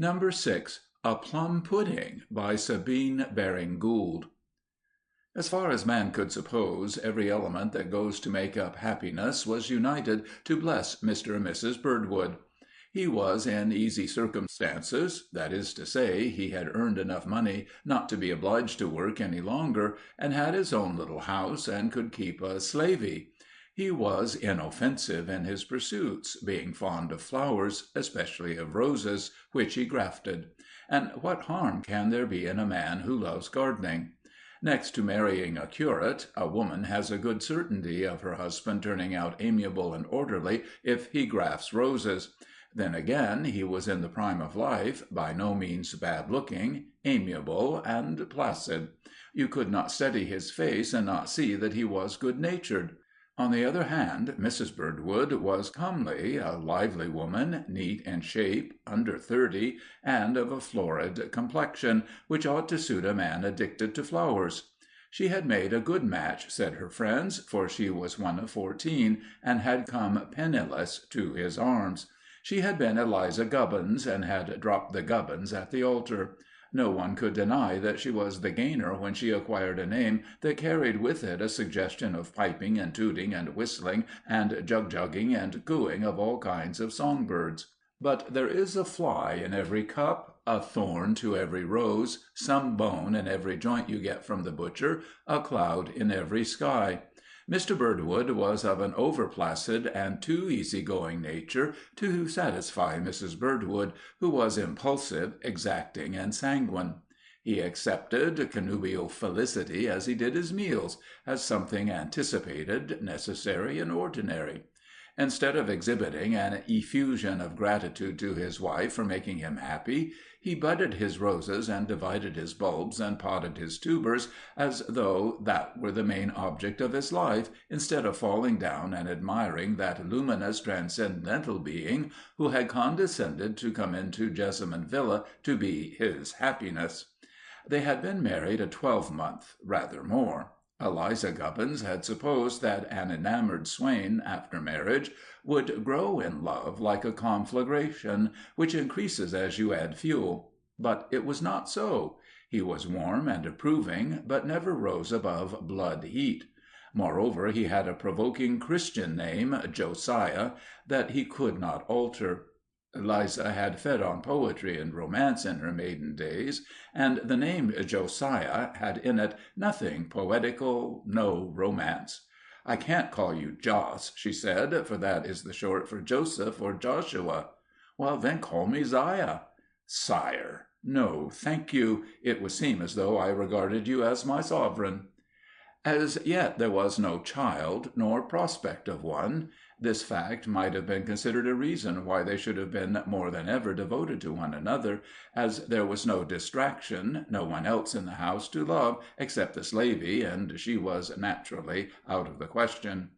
Number 6. A Plum-Pudding by Sabine Baring-Gould. As far as man could suppose, every element that goes to make up happiness was united to bless Mr. and Mrs. Birdwood. He was in easy circumstances, that is to say, he had earned enough money not to be obliged to work any longer, and had his own little house, and could keep a slavey. He was inoffensive in his pursuits, being fond of flowers, especially of roses, which he grafted. And what harm can there be in a man who loves gardening? Next to marrying a curate, a woman has a good certainty of her husband turning out amiable and orderly if he grafts roses. Then again, he was in the prime of life, by no means bad-looking, amiable, and placid. You could not study his face and not see that he was good-natured. On the other hand, Mrs. Birdwood was comely, a lively woman, neat in shape, under 30, and of a florid complexion, which ought to suit a man addicted to flowers. She had made a good match, said her friends, for she was one of 14, and had come penniless to his arms. She had been Eliza Gubbins, and had dropped the Gubbins at the altar. No one could deny that she was the gainer when she acquired a name that carried with it a suggestion of piping and tooting and whistling and jug-jugging and cooing of all kinds of song-birds. But there is a fly in every cup, a thorn to every rose, some bone in every joint you get from the butcher, a cloud in every sky. Mr. Birdwood was of an over-placid and too easy-going nature to satisfy Mrs. Birdwood, who was impulsive, exacting, and sanguine. He accepted connubial felicity as he did his meals, as something anticipated, necessary, and ordinary. Instead of exhibiting an effusion of gratitude to his wife for making him happy, he budded his roses and divided his bulbs and potted his tubers as though that were the main object of his life, instead of falling down and admiring that luminous transcendental being who had condescended to come into Jessamine Villa to be his happiness. They had been married a 12-month, rather more. Eliza Gubbins had supposed that an enamored swain, after marriage, would grow in love like a conflagration, which increases as you add fuel. But it was not so. He was warm and approving, but never rose above blood heat. Moreover, he had a provoking Christian name, Josiah, that he could not alter. Eliza had fed on poetry and romance in her maiden days, and the name Josiah had in it nothing poetical, no romance. "I can't call you Jos," she said, "for that is the short for Joseph or Joshua." "Well, then call me 'Ziah." "Sire!" "No, thank you. It would seem as though I regarded you as my sovereign." As yet there was no child, nor prospect of one. This fact might have been considered a reason why they should have been more than ever devoted to one another, as there was no distraction, no one else in the house to love except the slavey, and she was naturally out of the question.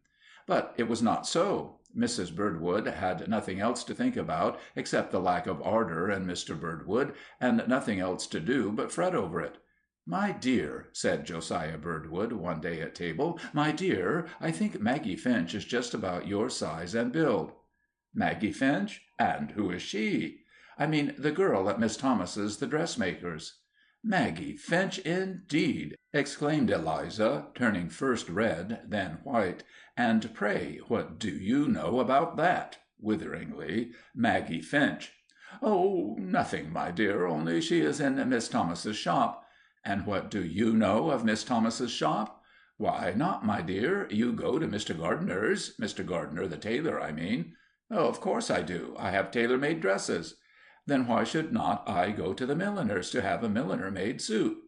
But it was not so. Mrs. Birdwood had nothing else to think about except the lack of ardor in Mr. Birdwood, and nothing else to do but fret over it. "My dear," said Josiah Birdwood one day at table, "my dear, I think Maggie Finch is just about your size and build." "Maggie Finch? And who is she?" "I mean the girl at Miss Thomas's, the dressmaker's." "Maggie Finch, indeed!" exclaimed Eliza, turning first red, then white. "And pray, what do you know about that?" witheringly. "Maggie Finch." "Oh, nothing, my dear, only she is in Miss Thomas's shop." "And what do you know of Miss Thomas's shop?" "Why not, my dear? You go to Mr. Gardiner's Mr. Gardiner, the tailor, I mean." "Oh, of course I do. I have tailor-made dresses." "Then why should not I go to the milliner's to have a milliner-made suit?"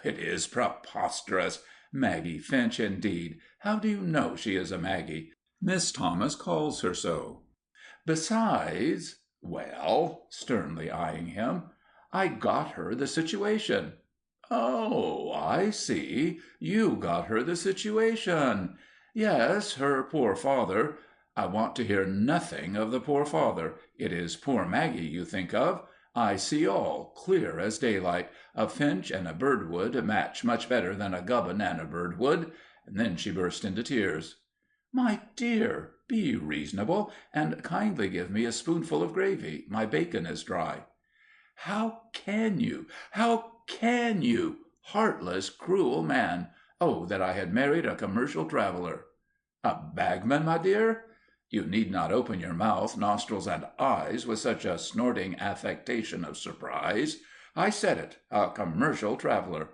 "It is preposterous! Maggie Finch, indeed! How do you know she is a Maggie?" "Miss Thomas calls her so." "Besides—" "Well?" sternly eyeing him. "I got her the situation." "Oh, I see. You got her the situation. Yes, her poor father—" "I want to hear nothing of the poor father. It is poor Maggie you think of. I see all, clear as daylight. A Finch and a Birdwood match much better than a Gubbin and a Birdwood." And then she burst into tears. "My dear, be reasonable, and kindly give me a spoonful of gravy. My bacon is dry." How can you? How can you? Heartless, cruel man! Oh, that I had married a commercial traveller!" "A bagman, my dear? You need not open your mouth, nostrils, and eyes with such a snorting affectation of surprise. I said it, a commercial traveller."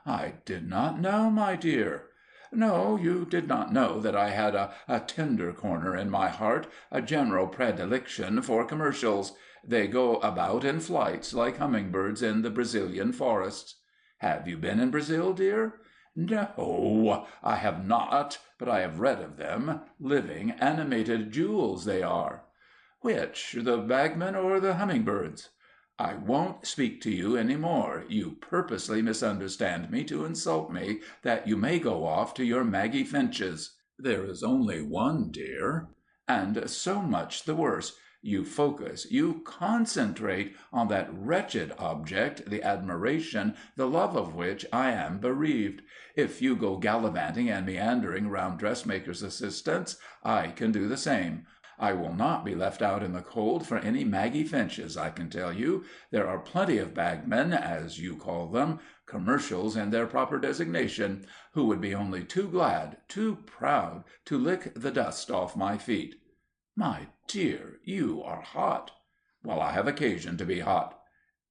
"I did not know, my dear." "No, you did not know that I had a tender corner in my heart, a general predilection for commercials. They go about in flights, like hummingbirds in the Brazilian forests. Have you been in Brazil, dear?" "No, I have not, but I have read of them. Living, animated jewels they are." "Which, the bagmen or the hummingbirds?" "I won't speak to you any more. You purposely misunderstand me to insult me, that you may go off to your Maggie Finch's. There is only one, dear. And so much the worse. You focus, you concentrate on that wretched object, the admiration, the love of which I am bereaved. If you go gallivanting and meandering round dressmakers' assistants, I can do the same. I will not be left out in the cold for any Maggie Finches, I can tell you. There are plenty of bagmen, as you call them, commercials in their proper designation, who would be only too glad, too proud, to lick the dust off my feet." "My dear, you are hot." "Well, I have occasion to be hot."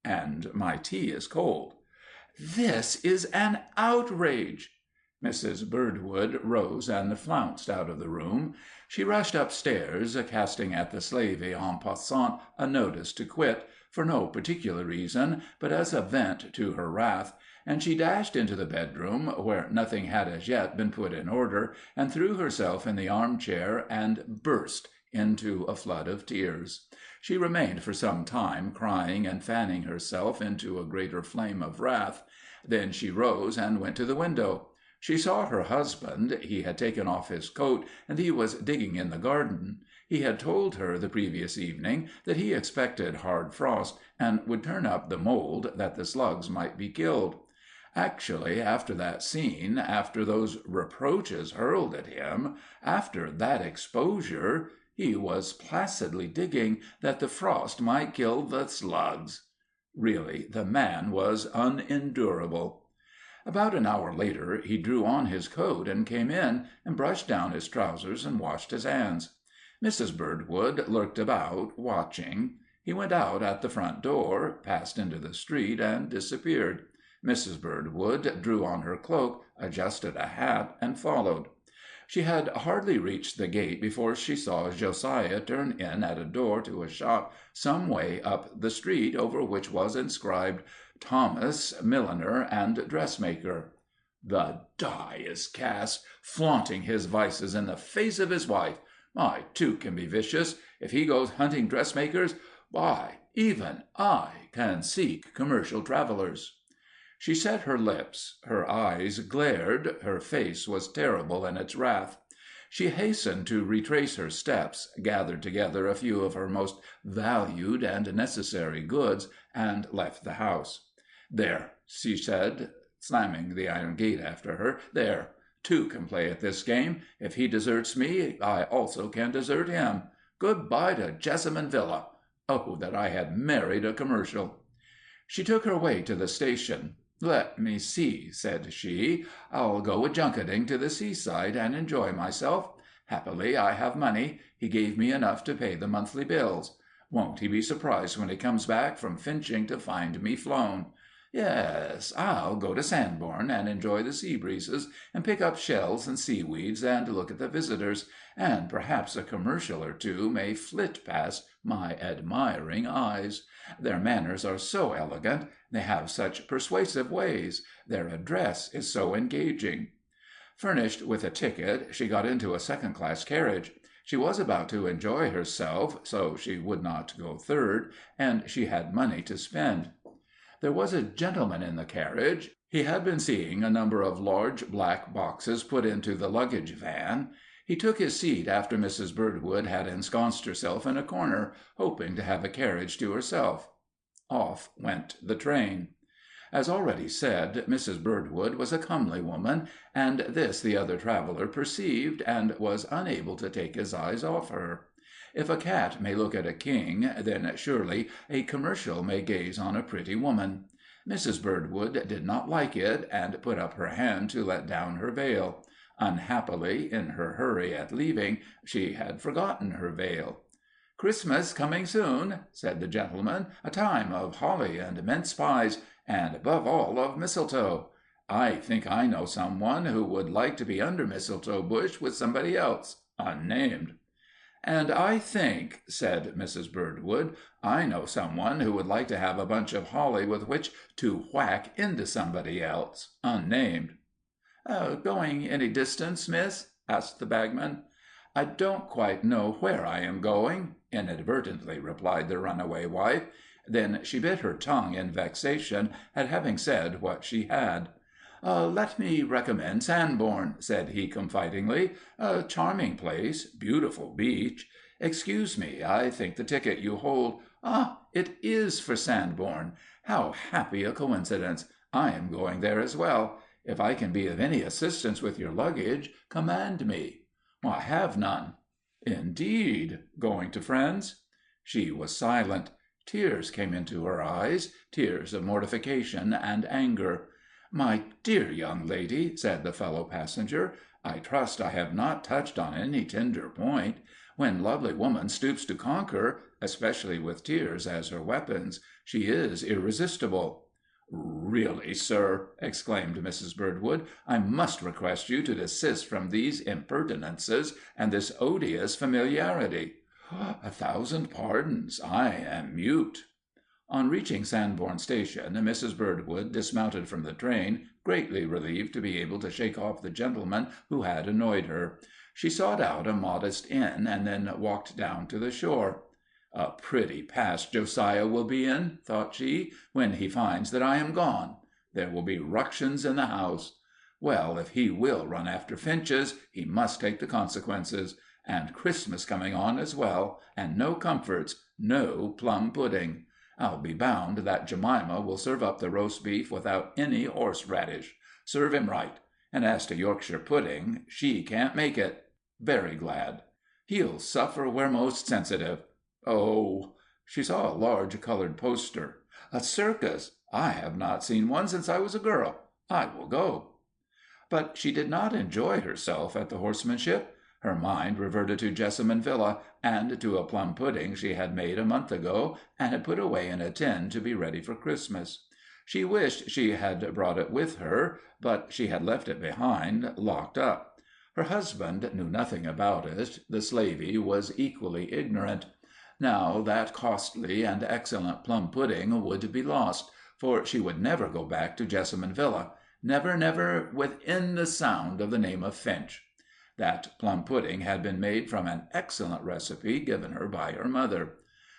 "And my tea is cold." "This is an outrage!" Mrs. Birdwood rose and flounced out of the room. She rushed upstairs, casting at the slavey en passant a notice to quit, for no particular reason, but as a vent to her wrath, and she dashed into the bedroom, where nothing had as yet been put in order, and threw herself in the armchair and burst into a flood of tears. She remained for some time crying and fanning herself into a greater flame of wrath. Then she rose and went to the window. She saw her husband. He had taken off his coat, and he was digging in the garden. He had told her the previous evening that he expected hard frost, and would turn up the mold that the slugs might be killed. Actually, after that scene, after those reproaches hurled at him, after that exposure, he was placidly digging that the frost might kill the slugs. Really, the man was unendurable. About an hour later he drew on his coat and came in, and brushed down his trousers and washed his hands. Mrs. Birdwood lurked about, watching. He went out at the front door, passed into the street, and disappeared. Mrs. Birdwood drew on her cloak, adjusted a hat, and followed. She had hardly reached the gate before she saw Josiah turn in at a door to a shop some way up the street, over which was inscribed, "Thomas, Milliner and Dressmaker." "The die is cast, flaunting his vices in the face of his wife. I, too, can be vicious. If he goes hunting dressmakers, why, even I can seek commercial travellers." She set her lips, her eyes glared, her face was terrible in its wrath. She hastened to retrace her steps, gathered together a few of her most valued and necessary goods, and left the house. "There," she said, slamming the iron gate after her, "there. Two can play at this game. If he deserts me, I also can desert him. Good-bye to Jessamine Villa. Oh, that I had married a commercial!" She took her way to the station. "Let me see," said she. "I'll go a-junketing to the seaside and enjoy myself. Happily I have money. He gave me enough to pay the monthly bills. Won't he be surprised when he comes back from finching to find me flown? Yes, I'll go to Sandbourne and enjoy the sea breezes, and pick up shells and seaweeds, and look at the visitors, and perhaps a commercial or two may flit past my admiring eyes. Their manners are so elegant, they have such persuasive ways, their address is so engaging." Furnished with a ticket, she got into a second-class carriage. She was about to enjoy herself, so she would not go third, and she had money to spend. There was a gentleman in the carriage. He had been seeing a number of large black boxes put into the luggage van. He took his seat after Mrs. Birdwood had ensconced herself in a corner, hoping to have a carriage to herself. Off went the train. As already said, Mrs. Birdwood was a comely woman, and this the other traveller perceived, and was unable to take his eyes off her. If a cat may look at a king, then surely a commercial may gaze on a pretty woman. Mrs. Birdwood did not like it, and put up her hand to let down her veil. Unhappily, in her hurry at leaving, she had forgotten her veil. "Christmas coming soon," said the gentleman, "a time of holly and mince pies, and above all of mistletoe. I think I know some one who would like to be under mistletoe bush with somebody else, unnamed." "And I think," said Mrs. Birdwood, "I know some one who would like to have a bunch of holly with which to whack into somebody else, unnamed." "Going any distance, miss?" asked the bagman. "I don't quite know where I am going," inadvertently replied the runaway wife. Then she bit her tongue in vexation at having said what she had. "Let me recommend Sanborn," said he confidingly. "A charming place, beautiful beach. Excuse me, I think the ticket you hold it is for Sanborn. How happy a coincidence! I am going there as well. If I can be of any assistance with your luggage, command me." "I have none." "Indeed! Going to friends?" She was silent. Tears came into her eyes, tears of mortification and anger. "My dear young lady," said the fellow passenger, "I trust I have not touched on any tender point. When lovely woman stoops to conquer, especially with tears as her weapons, she is irresistible." "Really, sir," exclaimed Mrs. Birdwood, "I must request you to desist from these impertinences and this odious familiarity." "A thousand pardons. I am mute." On reaching Sanborn station, Mrs. Birdwood dismounted from the train, greatly relieved to be able to shake off the gentleman who had annoyed her. She sought out a modest inn, and then walked down to the shore. "A pretty pass Josiah will be in," thought she, "when he finds that I am gone. There will be ructions in the house. Well, if he will run after finches, he must take the consequences. And Christmas coming on as well, and no comforts, no plum pudding. I'll be bound that Jemima will serve up the roast beef without any horseradish. Serve him right. And as to Yorkshire pudding, she can't make it. Very glad. He'll suffer where most sensitive. Oh!" She saw a large colored poster. "A circus! I have not seen one since I was a girl. I will go." But she did not enjoy herself at the horsemanship. Her mind reverted to Jessamine Villa, and to a plum pudding she had made a month ago, and had put away in a tin to be ready for Christmas. She wished she had brought it with her, but she had left it behind, locked up. Her husband knew nothing about it, the slavey was equally ignorant. Now that costly and excellent plum pudding would be lost, for she would never go back to Jessamine Villa, never, never within the sound of the name of Finch. That plum pudding had been made from an excellent recipe given her by her mother.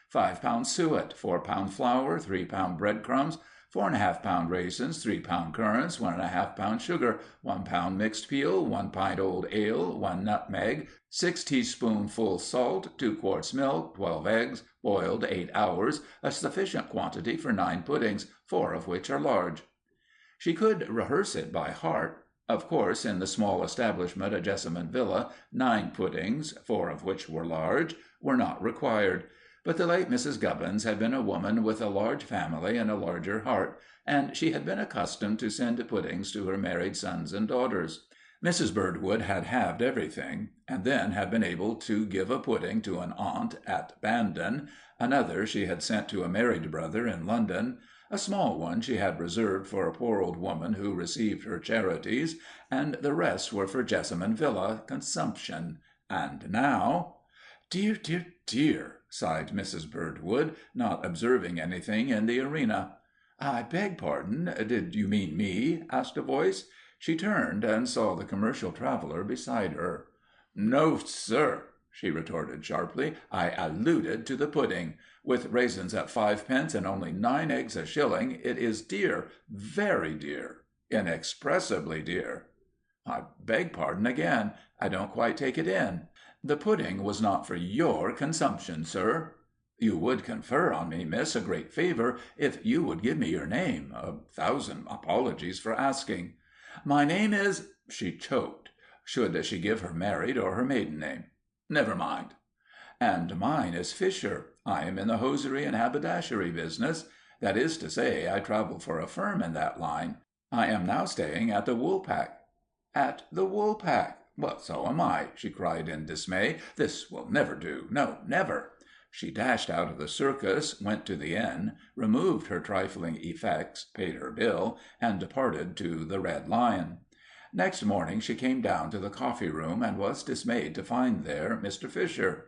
5 pounds suet, 4 pound flour, 3 pound breadcrumbs, 4½ pound raisins, 3 pound currants, 1½ pound sugar, 1 pound mixed peel, 1 pint old ale, 1 nutmeg, 6 teaspoonfuls salt, 2 quarts milk, 12 eggs, boiled 8 hours, a sufficient quantity for 9 puddings, 4 of which are large. She could rehearse it by heart. Of course, in the small establishment at Jessamine Villa, 9 puddings, 4 of which were large, were not required. But the late Mrs. Gubbins had been a woman with a large family and a larger heart, and she had been accustomed to send puddings to her married sons and daughters. Mrs. Birdwood had halved everything, and then had been able to give a pudding to an aunt at Bandon, another she had sent to a married brother in London, a small one she had reserved for a poor old woman who received her charities, and the rest were for Jessamine Villa consumption. And now— "Dear, dear, dear!" sighed Mrs. Birdwood, not observing anything in the arena. "I beg pardon, did you mean me?" asked a voice. She turned and saw the commercial traveller beside her. "No, sir," she retorted sharply. "I alluded to the pudding. With raisins at 5 pence and only 9 eggs a shilling, it is dear, very dear, inexpressibly dear." "I beg pardon again. I don't quite take it in. The pudding was not for your consumption, sir. You would confer on me, miss, a great favor if you would give me your name. 1,000 apologies for asking." "My name is—" She choked. Should she give her married or her maiden name? Never mind. "and mine is Fisher. I am in the hosiery and haberdashery business. That is to say, I travel for a firm in that line. I am now staying at the Woolpack." "At the Woolpack? Well, so am I," she cried in dismay. "This will never do. No, never." She dashed out of the circus, went to the inn, removed her trifling effects, paid her bill, and departed to the Red Lion. Next morning she came down to the coffee room, and was dismayed to find there Mr. Fisher.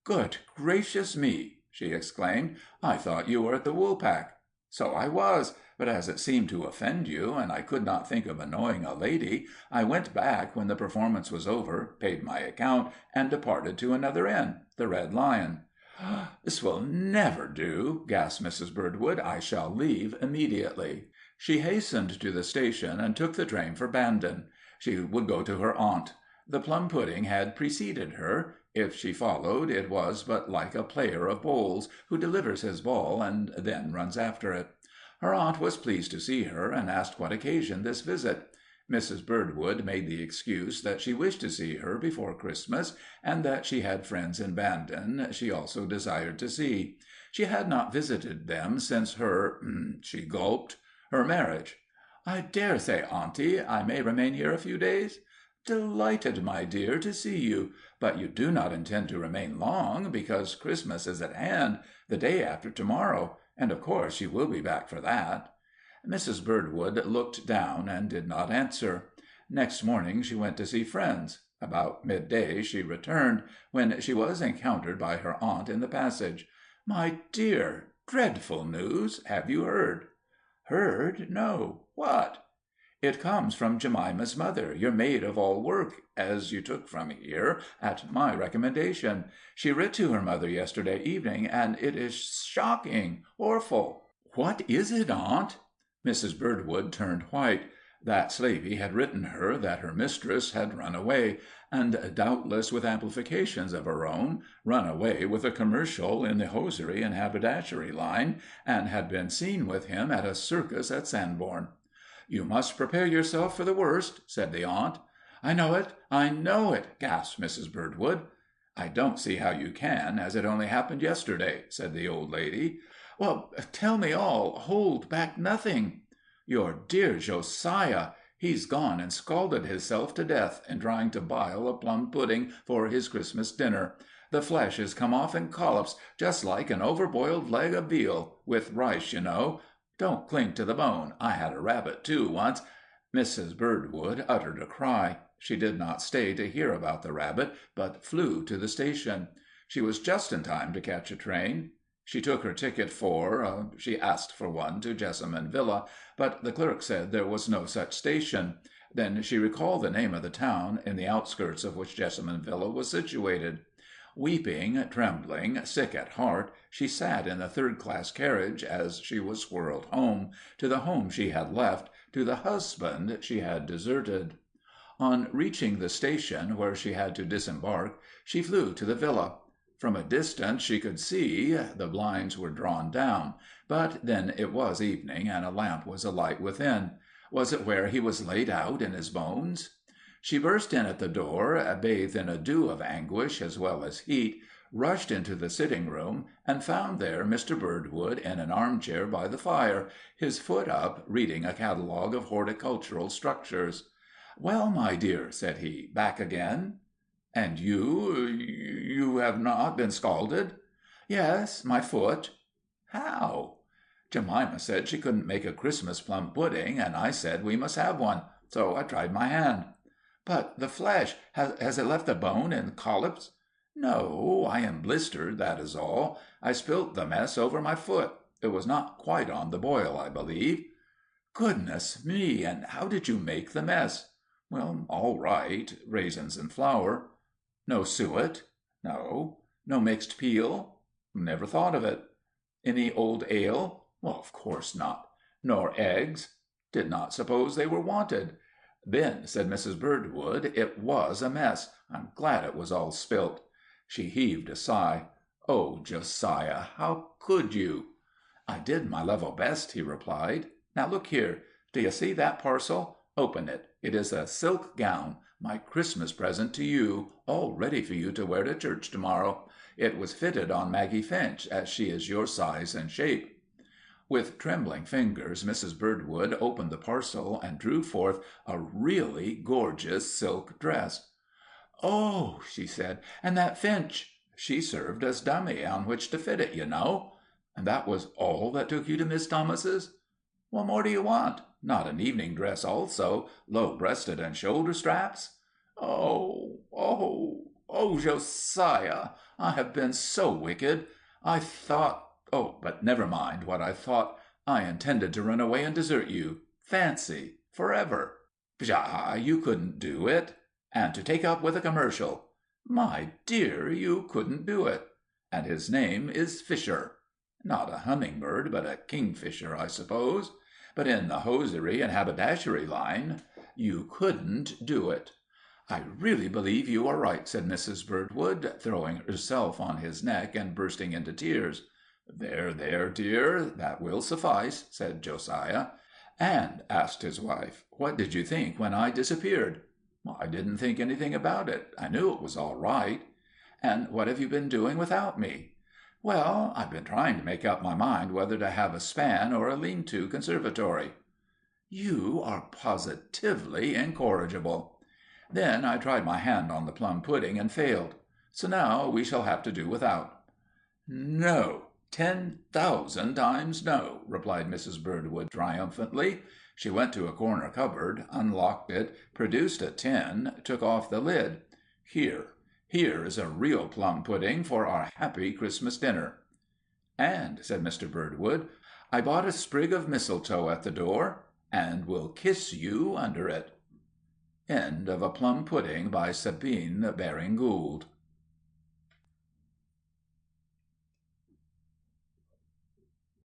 "Good gracious me!" she exclaimed. "I thought you were at the Woolpack." "So I was, but as it seemed to offend you, and I could not think of annoying a lady, I went back when the performance was over, paid my account, and departed to another inn, the Red Lion." "This will never do," gasped Mrs. Birdwood. "I shall leave immediately." She hastened to the station and took the train for Bandon. She would go to her aunt. The Plum-Pudding had preceded her. If she followed, it was but like a player of bowls, who delivers his ball and then runs after it. Her aunt was pleased to see her, and asked what occasioned this visit. Mrs. Birdwood made the excuse that she wished to see her before Christmas, and that she had friends in Bandon she also desired to see. She had not visited them since she gulped, her marriage. "I dare say, auntie, I may remain here a few days?" "Delighted, my dear, to see you. But you do not intend to remain long, because Christmas is at hand, the day after to-morrow, and of course you will be back for that." Mrs. Birdwood looked down and did not answer. Next morning she went to see friends. About midday she returned, when she was encountered by her aunt in the passage. "My dear, dreadful news! Have you heard?" "Heard? No. What?" "It comes from Jemima's mother, your maid of all work, as you took from here at my recommendation. She writ to her mother yesterday evening, and it is shocking, orful." "What is it, aunt?" Mrs. Birdwood turned white. That slavey had written her that her mistress had run away, and doubtless with amplifications of her own, run away with a commercial in the hosiery and haberdashery line, and had been seen with him at a circus at Sanborn. "You must prepare yourself for the worst," said the aunt. "I know it," gasped Mrs. Birdwood. "I don't see how you can, as it only happened yesterday," said the old lady. "Well, tell me all. Hold back nothing." "Your dear Josiah! He's gone and scalded hisself to death in trying to bile a plum-pudding for his Christmas dinner. The flesh has come off in collops, just like an overboiled leg of veal, with rice, you know. Don't cling to the bone. I had a rabbit, too, once." Mrs. Birdwood uttered a cry. She did not stay to hear about the rabbit, but flew to the station. She was just in time to catch a train. She took her ticket she asked for one to Jessamine Villa, but the clerk said there was no such station. Then she recalled the name of the town, in the outskirts of which Jessamine Villa was situated. Weeping, trembling, sick at heart, she sat in the third-class carriage as she was whirled home, to the home she had left, to the husband she had deserted. On reaching the station, where she had to disembark, she flew to the villa. From a distance she could see the blinds were drawn down, but then it was evening, and a lamp was alight within. Was it where he was laid out in his bones? She burst in at the door, bathed in a dew of anguish as well as heat, rushed into the sitting-room, and found there Mr. Birdwood in an armchair by the fire, his foot up, reading a catalogue of horticultural structures. "Well, my dear," said he, "back again?" "And you have not been scalded?" "Yes, my foot." "How?" "Jemima said she couldn't make a Christmas plum-pudding, and I said we must have one, so I tried my hand." "But the flesh, has it left the bone in collops?" "No, I am blistered, that is all. I spilt the mess over my foot. It was not quite on the boil, I believe." "Goodness me! And how did you make the mess?" "Well, all right. Raisins and flour." "No suet?" "No." "No mixed peel?" "Never thought of it." "Any old ale?" "Of course not." "Nor eggs?" "Did not suppose they were wanted." "Then," said Mrs. Birdwood, "it was a mess. I'm glad it was all spilt." She heaved a sigh. "Oh, Josiah, how could you?" "I did my level best," he replied. "Now look here. Do you see that parcel? Open it. It is a silk gown. My Christmas present to you, all ready for you to wear to church tomorrow. It was fitted on Maggie Finch, as she is your size and shape." With trembling fingers Mrs. Birdwood opened the parcel and drew forth a really gorgeous silk dress. "Oh," she said, "and that Finch! She served as dummy on which to fit it, you know. And that was all that took you to Miss Thomas's? What more do you want? Not an evening dress also, low-breasted and shoulder-straps? Oh, Josiah, I have been so wicked. I thought, but never mind what I thought. I intended to run away and desert you. Fancy! Forever. Pshaw! You couldn't do it. And to take up with a commercial. My dear, you couldn't do it. And his name is Fisher. Not a hummingbird, but a kingfisher, I suppose. But in the hosiery and haberdashery line, you couldn't do it." "I really believe you are right," said Mrs. Birdwood, throwing herself on his neck and bursting into tears. "There, dear, that will suffice," said Josiah. "And," asked his wife, "what did you think when I disappeared?" "I didn't think anything about it. I knew it was all right." "And what have you been doing without me?" "Well, I've been trying to make up my mind whether to have a span or a lean-to conservatory." "You are positively incorrigible." "Then I tried my hand on the plum-pudding and failed. So now we shall have to do without." "No, 10,000 times no," replied Mrs. Birdwood triumphantly. She went to a corner cupboard, unlocked it, produced a tin, took off the lid. Here is a real plum-pudding for our happy Christmas dinner." "And," said Mr. Birdwood, "I bought a sprig of mistletoe at the door, and will kiss you under it." End of A Plum-Pudding by Sabine Baring-Gould.